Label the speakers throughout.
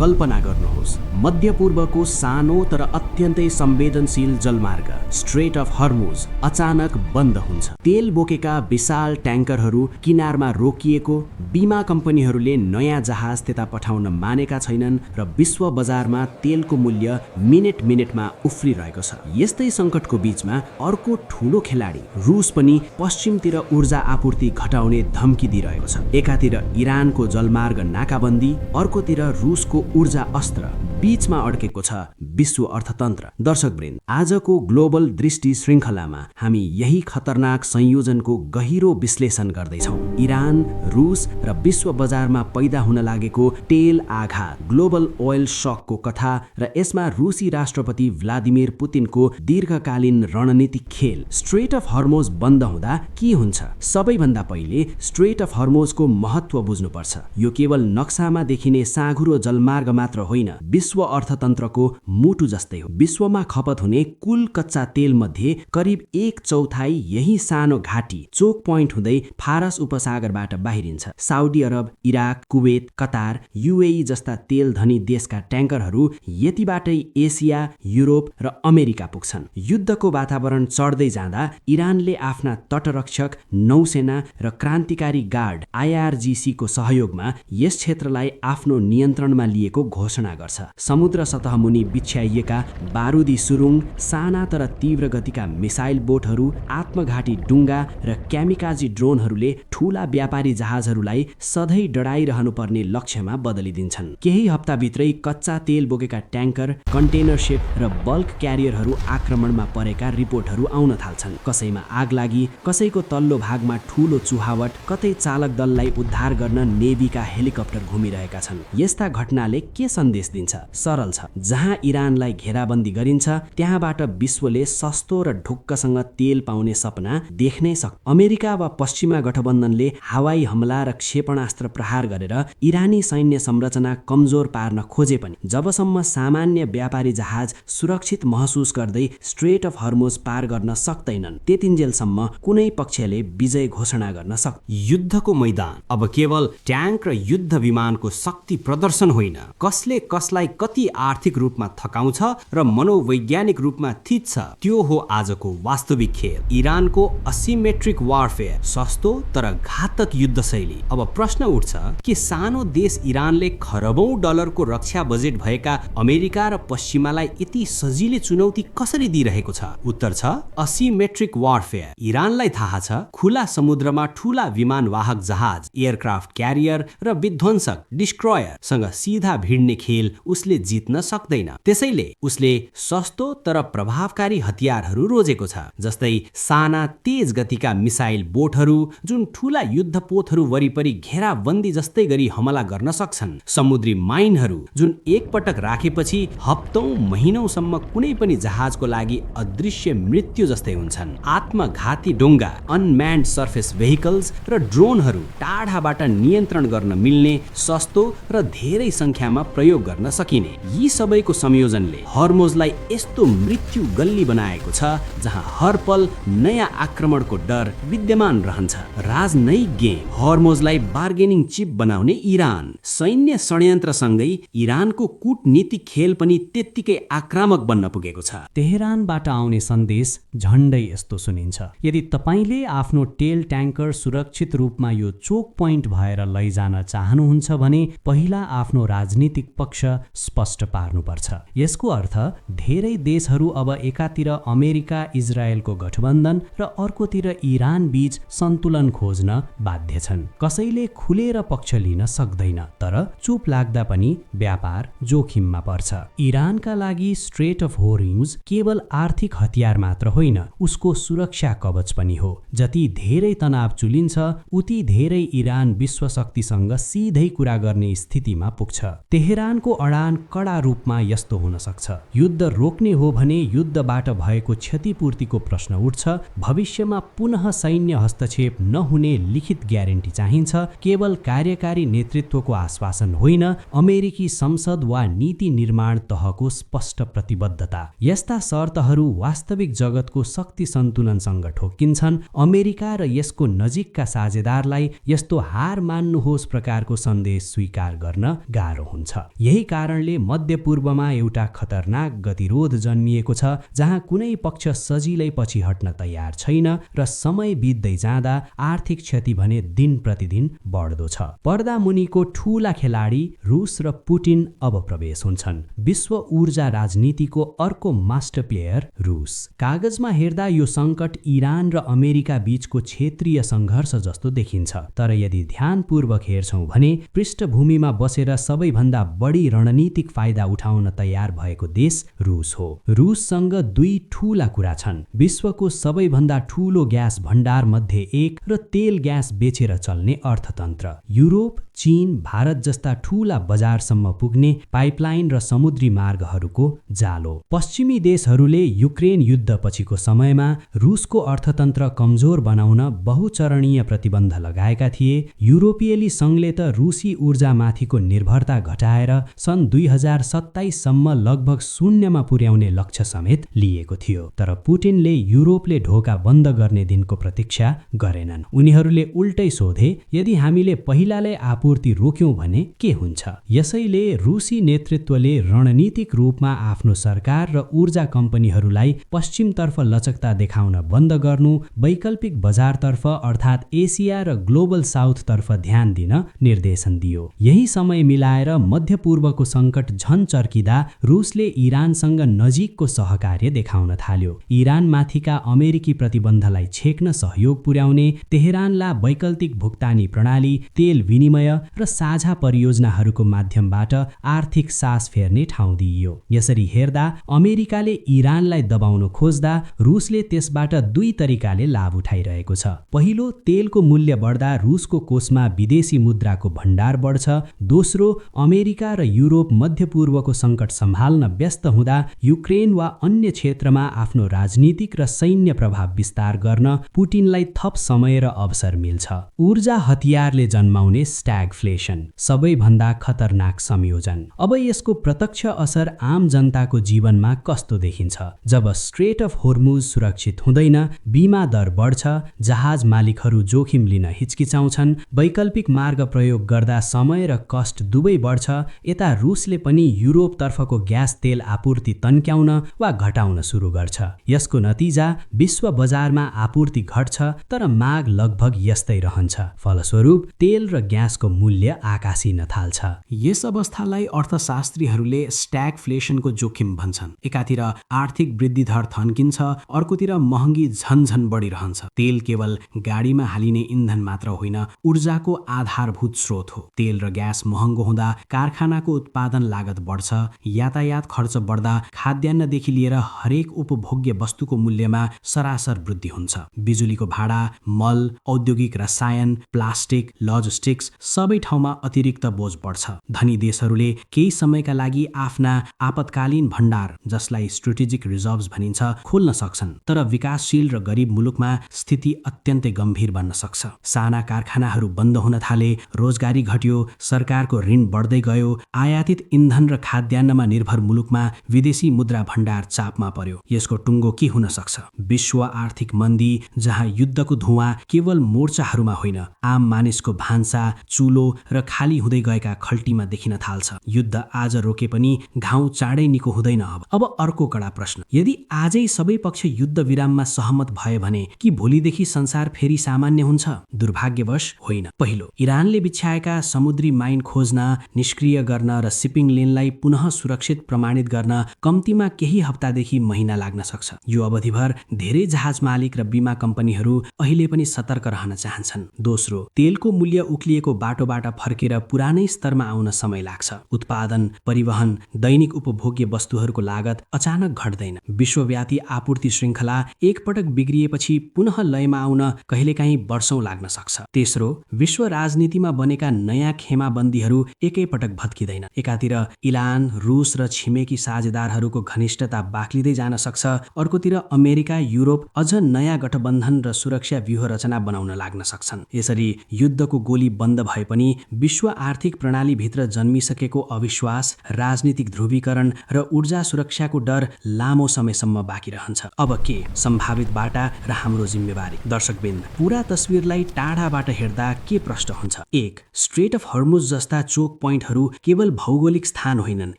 Speaker 1: कल्पना गर्नुहोस्, मध्यपूर्वको सानो तर अत्यन्तै संवेदनशील जलमार्ग स्ट्रेट अफ हर्मुज अचानक बन्द हुन्छ। तेल बोकेका विशाल ट्याङ्करहरू किनारमा रोकिएको, बीमा कम्पनीहरूले नयाँ जहाज त्यता पठाउन मानेका छैनन् र विश्व बजारमा तेलको मूल्य मिनेटमा उफ्रिरहेको छ। यस्तै सङ्कटको बीचमा अर्को ठूलो खेलाडी रुस पनि पश्चिमतिर ऊर्जा आपूर्ति घटाउने धम्की दिइरहेको छ। एकातिर इरानको जलमार्ग नाकाबन्दी, अर्कोतिर रुसको ऊर्जा अस्त्र, बीचमा अड्केको छ विश्व अर्थतन्त्र। दर्शकवृन्द, आजको ग्लोबल दृष्टि श्रृङ्खलामा हामी यही खतरनाक संयोजनको गहिरो विश्लेषण गर्दैछौँ। इरान, रुस र विश्व बजारमा पैदा हुन लागेको तेल आघात, ग्लोबल ओइल सकको कथा र यसमा रुसी राष्ट्रपति भ्लादिमिर पुतिनको दीर्घकालीन रणनीतिक खेल। स्ट्रेट अफ हर्मुज बन्द हुँदा के हुन्छ? सबैभन्दा पहिले स्ट्रेट अफ हर्मुजको महत्त्व बुझ्नुपर्छ। यो केवल नक्सामा देखिने साँघुरो जलमार्ग मात्र होइन, विश्व अर्थतन्त्रको मुटु जस्तै हो। विश्वमा खपत हुने कुल कच्चा तेल मध्ये करिब 1/4 यही सानो घाटी चोक पोइन्ट हुँदै फारस उपसागरबाट बाहिरिन्छ। Saudi Arab, Iraq, Kuwait, Qatar, UAE जस्ता तेल धनी देशका ट्याङ्करहरू यतिबाटै एसिया, युरोप र अमेरिका पुग्छन्। युद्धको वातावरण चढ्दै जाँदा इरानले आफ्ना तटरक्षक, नौसेना र क्रान्तिकारी गार्ड IRGC को सहयोगमा यस क्षेत्रलाई आफ्नो नियन्त्रणमा लिएको घोषणा गर्छ। समुद्र सतह मुनि बिछ्याइएका बारुदी सुरुङ, साना तर तीव्र गतिका मिसाइल बोटहरू, आत्मघाती डुङ्गा र क्यामिकाजी ड्रोनहरूले ठूला व्यापारी जहाजहरूलाई सधैँ डराइरहनुपर्ने लक्ष्यमा बदलिदिन्छन्। केही हप्ताभित्रै कच्चा तेल बोकेका ट्याङ्कर, कन्टेनर शिप र बल्क क्यारियरहरू आक्रमणमा परेका रिपोर्टहरू आउन थाल्छन्। कसैमा आग लागि, कसैको तल्लो भागमा ठूलो चुहावट, कतै चालक दललाई उद्धार गर्न नेभीका हेलिकप्टर घुमिरहेका छन्। यस्ता घटनाले के सन्देश दिन्छ? सरल छ, जहाँ इरानलाई घेराबन्दी गरिन्छ त्यहाँबाट विश्वले सस्तो र ढुक्कसँग तेल पाउने सपना देख्नै सक्छ। अमेरिका वा पश्चिमा गठबन्धनले हवाई हमला र क्षेपणास्त्र प्रहार गरेर इरानी सैन्य संरचना कमजोर पार्न खोजे पनि जबसम्म सामान्य व्यापारी जहाज सुरक्षित महसुस गर्दै स्ट्रेट अफ हर्मुज पार गर्न सक्दैनन्, त्यतिन्जेलसम्म कुनै पक्षले विजय घोषणा गर्न सक्दैन।
Speaker 2: युद्धको मैदान अब केवल ट्याङ्क र युद्ध विमानको शक्ति प्रदर्शन होइन, कसले कसलाई कति आर्थिक रूपमा थकाउँछ र मनोवैज्ञानिक रूपमा थिच्छ, त्यो हो आजको वास्तविक खेल। इरानको असिमेट्रिक वारफेयर, सस्तो तर घातक युद्ध शैली। अब प्रश्न उठ्छ कि सानो देश इरानले खरबौं डलरको रक्षा बजेट भएका अमेरिका र पश्चिमालाई यति सजिलै चुनौती कसरी दिइरहेको छ? उत्तर छ असिमेट्रिक वारफेयर। इरानलाई थाहा छ खुला समुद्रमा ठूला विमानवाहक जहाज, एयरक्राफ्ट क्यारियर र विध्वंसक डिस्ट्रोयर सँग सीधा भिड्ने खेल उसले जित्न सक्दैन। त्यसैले उसले सस्तो तर प्रभावकारी हतियारहरू रोजेको छ, जस्तै साना तेज गतिका मिसाइल बोटहरू जुन ठूला युद्धपोतहरू वरिपरि घेराबन्दी जस्तै गरी हमला गर्न सक्छन्, समुद्री माइनहरू जुन एकपटक राखेपछि हप्तौं महिनौसम्म कुनै पनि जहाजको लागि अदृश्य मृत्यु जस्तै हुन्छन्, आत्मघाती डुङ्गा, अनम्यान्ड सर्फेस भेहिकल्स र ड्रोनहरू टाढाबाट नियन्त्रण गर्न मिल्ने, सस्तो र धेरै संख्यामा प्रयोग गर्न सकिने। यी सबैको संयोजनले हर्मुजलाई यस्तो मृत्यु गल्ली बनाएको छ जहाँ हर पल नयाँ आक्रमणको डर विद्यमान रहन्छ। राजनैतिक गेम, हर्मुजलाई बार्गेनिङ चिप बनाउने इरान, सैन्य षड्यन्त्रसँगै इरानको कूटनीतिक खेल पनि त्यत्तिकै आक्रामक बन्न पुगेको छ।
Speaker 3: तेहरानबाट आउने सन्देश झण्डै यस्तो सुनिन्छ: यदि तपाईले आफ्नो तेल ट्याङ्कर सुरक्षित रूपमा यो चोक पोइन्ट भएर लैजान चाहनुहुन्छ भने पहिला आफ्नो राजनीतिक पक्ष स्पष्ट पार्नुपर्छ। यसको अर्थ धेरै देशहरू अब एकातिर अमेरिका इजरायलको गठबन्धन र अर्कोतिर इरान बीच सन्तुलन खोज्न बाध्य छन्। कसैले खुलेर पक्ष लिन सक्दैन, तर चुप लाग्दा पनि व्यापार जोखिममा पर्छ। इरानका लागि स्ट्रेट अफ हर्मुज केवल आर्थिक हतियार मात्र होइन, उसको सुरक्षा कवच पनि हो। जति धेरै तनाव चुलिन्छ उति धेरै इरान विश्व शक्तिसँग सिधै कुरा गर्ने स्थितिमा पुग्छ। तेहरानको अडान विधान कडा रूपमा यस्तो हुन सक्छ। युद्ध रोक्ने हो भने युद्धबाट भएको क्षतिपूर्तिको प्रश्न उठ्छ। भविष्यमा पुनः सैन्य हस्तक्षेप नहुने लिखित ग्यारेन्टी चाहिन्छ, केवल कार्यकारी नेतृत्वको आश्वासन होइन, अमेरिकी संसद वा नीति निर्माण तहको स्पष्ट प्रतिबद्धता। यस्ता शर्तहरू वास्तविक जगतको शक्ति सन्तुलनसँग ठोक्किन्छन्। अमेरिका र यसको नजिकका साझेदारलाई यस्तो हार मान्नुहोस् प्रकारको सन्देश स्वीकार गर्न गाह्रो हुन्छ। यही कारणले मध्यपूर्वमा एउटा खतरनाक गतिरोध जन्मिएको छ, जहाँ कुनै पक्ष सजिलै पछि हट्न तयार छैन र समय बित्दै जाँदा आर्थिक क्षति भने दिन प्रतिदिन बढ्दो छ। पर्दा मुनिको ठूला खेलाडी रुस र पुटिन अब प्रवेश हुन्छन्। विश्व ऊर्जा राजनीतिको अर्को मास्टर प्लेयर रुस। कागजमा हेर्दा यो सङ्कट इरान र अमेरिका बीचको क्षेत्रीय सङ्घर्ष जस्तो देखिन्छ, तर यदि ध्यानपूर्वक हेर्छौं भने पृष्ठभूमिमा बसेर सबैभन्दा बढी रणनीतिक फाइदा उठाउन तयार भएको देश रुस हो। रुससँग दुई ठूला कुरा छन्, विश्वको सबैभन्दा ठूलो ग्यास भण्डार मध्ये एक र तेल ग्यास बेचेर चल्ने अर्थतन्त्र। युरोप, चीन, भारत जस्ता ठूला बजारसम्म पुग्ने पाइपलाइन र समुद्री मार्गहरूको जालो। पश्चिमी देशहरूले युक्रेन युद्धपछिको समयमा रुसको अर्थतन्त्र कमजोर बनाउन बहुचरणीय प्रतिबन्ध लगाएका थिए। युरोपियली संघले त रुसी ऊर्जामाथिको निर्भरता घटाएर सन् 2027 सम्म लगभग शून्यमा पुर्याउने लक्ष्य समेत लिएको थियो। तर पुटिनले युरोपले ढोका बन्द गर्ने दिनको प्रतीक्षा गरेनन्। उनीहरूले उल्टै सोधे, यदि हामीले पहिलाले आपूर्ति रोक्यौं भने के हुन्छ? यसैले रुसी नेतृत्वले रणनीतिक रूपमा आफ्नो सरकार र ऊर्जा कम्पनीहरूलाई पश्चिमतर्फ लचकता देखाउन बन्द गर्नु, वैकल्पिक बजारतर्फ अर्थात् एसिया र ग्लोबल साउथतर्फ ध्यान दिन निर्देशन दियो। यही समय मिलाएर मध्यपूर्वको सङ्कट झन चर्किँदा रुसले इरानसँग नजिकको सहकार्य देखाउन थाल्यो। इरानमाथिका अमेरिकी प्रतिबन्धलाई छेक्न सहयोग पुर्याउने, तेहरानलाई वैकल्पिक भुक्तानी प्रणाली, तेल विनिमय र साझा परियोजनाहरूको माध्यमबाट आर्थिक सास फेर्ने ठाउँ दिइयो। यसरी हेर्दा अमेरिकाले इरानलाई दबाउन खोज्दा रुसले त्यसबाट दुई तरिकाले लाभ उठाइरहेको छ। पहिलो, तेलको मूल्य बढ्दा रुसको कोषमा विदेशी मुद्राको भण्डार बढ्छ। दोस्रो, अमेरिका र युरोप मध्यपूर्वको सङ्कट सम्हाल्न व्यस्त हुँदा युक्रेन वा अन्य क्षेत्रमा आफ्नो राजनीतिक र सैन्य प्रभाव विस्तार गर्न पुटिनलाई थप समय र अवसर मिल्छ। ऊर्जा हतियारले जन्माउने स्ट्यागफ्लेसन, सबैभन्दा खतरनाक संयोजन। अब यसको प्रत्यक्ष असर आम जनताको जीवनमा कस्तो देखिन्छ? जब स्ट्रेट अफ होर्मुज सुरक्षित हुँदैन, बीमा दर बढ्छ, जहाज मालिकहरू जोखिम लिन हिचकिचाउँछन्, वैकल्पिक मार्ग प्रयोग गर्दा समय र कस्ट दुवै बढ्छ। यता रुसले पनि युरोपतर्फको ग्यास तेल आपूर्ति तन्क्याउन वा घटाउन सुरु गर्छ। यसको नतिजा विश्व बजारमा आपूर्ति घट्छ, तर माग लगभग यस्तै रहन्छ। फलस्वरूप तेल र ग्यासको मूल्य आकाशिन थाल्छ।
Speaker 1: यस अवस्थालाई अर्थशास्त्रीहरूले स्ट्यागफ्लेसनको जोखिम भन्छन्। एकातिर आर्थिक वृद्धि दर थन्किन्छ, अर्कोतिर महँगी झनझन बढिरहन्छ। तेल केवल गाडीमा हालिने इन्धन मात्र होइन, ऊर्जाको आधारभूत स्रोत हो। तेल र ग्यास महँगो हुँदा कारखानाको उत्पादन लागत बढ्छ, यातायात खर्च बढ्दा खाद्यान्नदेखि लिएर हरेक उपभोग्य वस्तुको मूल्यमा सरासर वृद्धि हुन्छ। बिजुलीको भाडा, मल, औद्योगिक रसायन, प्लास्टिक, लजिस्टिक्स सबै ठाउँमा अतिरिक्त बोझ बढ्छ। धनी देशहरूले केही समयका लागि आफ्ना आपतकालीन भण्डार, जसलाई स्ट्रेटेजिक रिजर्भ्स भनिन्छ, खोल्न सक्छन्, तर विकासशील र गरिब मुलुकमा स्थिति अत्यन्तै गम्भीर बन्न सक्छ। साना कारखानाहरू बन्द हुन थाले, रोजगारी घट्यो, सरकारको ऋण बढ्दै गयो, आयातित इन्धन र खाद्यान्नमा निर्भर मुलुकमा विदेशी मुद्रा भण्डार चापमा पर्यो। यसको टुङ्गो के हुन सक्छ? विश्व आर्थिक मन्दी, जहाँ युद्धको धुवाँ केवल मोर्चाहरूमा होइन, आम मानिसको भान्सा, चुलो र खाली हुँदै गएका खल्टीमा देखिन थाल्छ। युद्ध आज रोके पनि घाउ चाँडै निको हुँदैन। अब अर्को कडा प्रश्न, यदि आजै सबै पक्ष युद्ध विराममा सहमत भए भने कि भोलिदेखि संसार फेरि सामान्य हुन्छ? दुर्भाग्यवश होइन। पहिलो, इरानले बिछ्याएका समुद्री माइन खोज्न, निष्क्रिय गर्न र सिपिङ लेनलाई पुनः सुरक्षित प्रमाणित गर्न कम्तीमा केही हप्तादेखि महिना लाग्न सक्छ। यो अवधिभर धेरै जहाज मालिक र बीमा कम्पनीहरू अहिले पनि सतर्क रहन चाहन्छन्। दोस्रो, तेलको मूल्य उक्लिएको बाटो बाटोबाट फर्केर पुरानै स्तरमा आउन समय लाग्छ। उत्पादन, परिवहन, दैनिक उपभोग्य वस्तुहरूको लागत अचानक घट्दैन। विश्वव्यापी आपूर्ति श्रृङ्खला एकपटक बिग्रिएपछि पुनः लयमा आउन कहिलेकाहीँ वर्षौं लाग्न सक्छ। तेस्रो, विश्व राजनीतिमा बनेका नयाँ खेमाबन्दीहरू एकैपटक भत्किँदैन। एकातिर इरान, रूस र छिमेकी साझेदारहरूको घनिष्ठता बाक्लिँदै जान सक्छ, अर्कोतिर अमेरिका, युरोप अझ नयाँ गठबन्धन र सुरक्षा व्यूह रचना बनाउन लाग्न सक्छन्। यसरी युद्धको गोली बन्द भए पनि विश्व आर्थिक प्रणालीभित्र जन्मिसकेको अविश्वास, राजनीतिक ध्रुवीकरण र ऊर्जा सुरक्षाको डर लामो समयसम्म बाँकी रहन्छ। अब के सम्भावित बाटा र हाम्रो जिम्मेवारी? दर्शकवृन्द, पूरा तस्विरलाई टाढाबाट हेर्दा के प्रश्न हुन्छ? 1. स्ट्रेट अफ हर्मुज जस्ता चोक पोइन्टहरू केवल भौगोलिक स्थान होइनन्,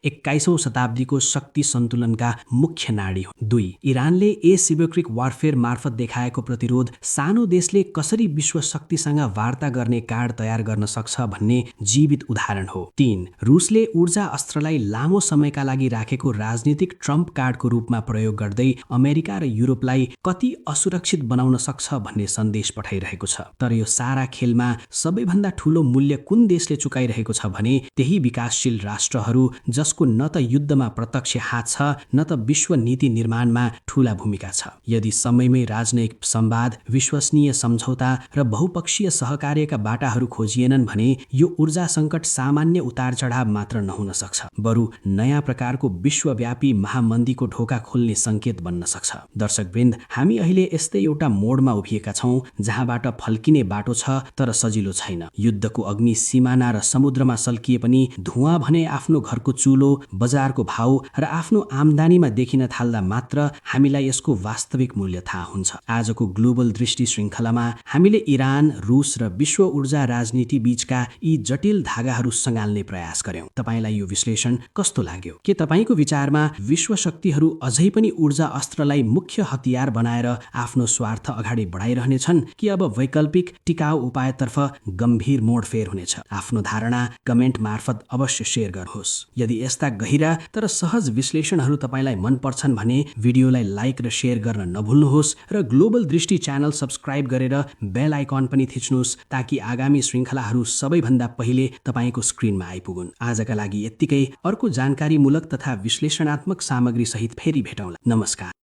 Speaker 1: 21औं शताब्दीको शक्ति सन्तुलनका मुख्य नाडी हुन्। 2. इरानले एसिमेट्रिक वारफेयर मार्फत देखाएको प्रतिरोध सानो देशले कसरी विश्व शक्तिसँग वार्ता गर्ने कार्ड तयार गर्न सक्छ भन्ने जीवित उदाहरण हो। 3. रुसले ऊर्जा अस्त्रलाई लामो समयका लागि राखेको राजनीतिक ट्रम्प कार्डको रूपमा प्रयोग गर्दै अमेरिका र युरोपलाई कति असुरक्षित बनाउन सक्छ भन्ने सन्देश पठाइरहेको छ। तर यो सारा खेलमा सबैभन्दा ठूलो मूल्य कुन देशले चुकाइरहेको छ भने त्यही विकासशील राष्ट्रहरू जसको न त युद्धमा प्रत्यक्ष हात छ न त विश्व नीति निर्माणमा ठूला भूमिका छ। यदि समयमै राजनैतिक संवाद, विश्वसनीय सम्झौता र बहुपक्षीय सहकार्यका बाटाहरू खोजिएनन् भने यो ऊर्जा सङ्कट सामान्य उतार चढाव मात्र नहुन सक्छ, बरु नयाँ प्रकारको विश्वव्यापी महामन्दीको ढोका खोल्ने सङ्केत बन्न सक्छ। दर्शकवृन्द, हामी अहिले यस्तै एउटा मोडमा उभिएका छौँ जहाँबाट फल्किने बाटो छ तर सजिलो छैन। युद्धको अग्नि सिमाना र समुद्रमा सल्किए पनि धुवाँ भने आफ्नो घरको चुलो, बजारको भाउ र आफ्नो आम्दानीमा देखिन थाल्दा मात्र हामीलाई यसको वास्तविक मूल्य थाहा हुन्छ। आजको ग्लोबल दृष्टि श्रृङ्खलामा हामीले इरान, रूस र विश्व ऊर्जा राजनीति बीचका यी जटिल धागाहरू सँगाल्ने प्रयास गर्यौं। तपाईलाई यो विश्लेषण कस्तो लाग्यो? के तपाईको विचारमा विश्व शक्तिहरू अझै पनि ऊर्जा अस्त्रलाई मुख्य हतियार बनाएर आफ्नो स्वार्थ अगाडि बढाइरहनेछन् कि अब वैकल्पिक टिकाउ उपायतर्फ गम्भीर मोडफेर हुनेछ? आफ्नो धारणा कमेन्ट मार्फत अवश्य शेयर गर्नुहोस्। यदि यस्ता गहिरा तर सहज विश्लेषणहरू तपाईलाई मन पर्छन् भने भिडियोलाई लाइक र शेयर गर्न नभुल्नुहोस् र ग्लोबल दृष्टि च्यानल सब्स्क्राइब गरेर बेल आइकन पनि थिच्नुहोस् ताकि आगामी श्रृङ्खलाहरू सबैभन्दा पहिले तपाईको स्क्रिनमा आइपुगुन्। आजका लागि यत्तिकै। अर्को जानकारीमूलक तथा विश्लेषणात्मक सामग्री सहित फेरि भेटौँला। नमस्कार।